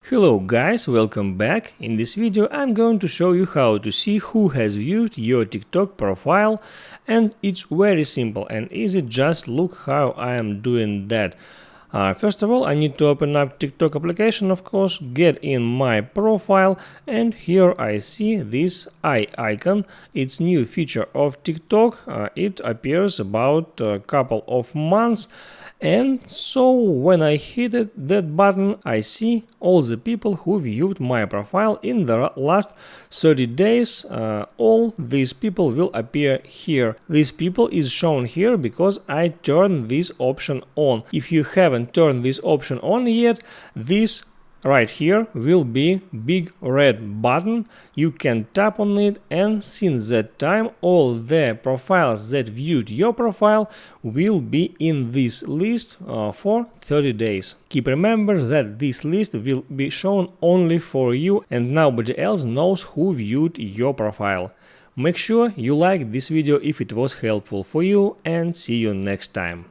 Hello guys, welcome back. In this video I'm going to show you how to see who has viewed your TikTok profile, and it's very simple and easy. Just look how I am doing that. First of all, I need to open up TikTok application, of course, get in my profile, and here I see this eye icon. It's new feature of TikTok. It appears about a couple of months. And so when I hit that button, I see all the people who viewed my profile in the last 30 days. All these people will appear here. These people is shown here because I turned this option on. If you haven't turned this option on yet, this right here will be big red button. You can tap on it, and since that time all the profiles that viewed your profile will be in this list for 30 days. Keep remember that this list will be shown only for you and nobody else knows who viewed your profile. Make sure you like this video if it was helpful for you, and see you next time.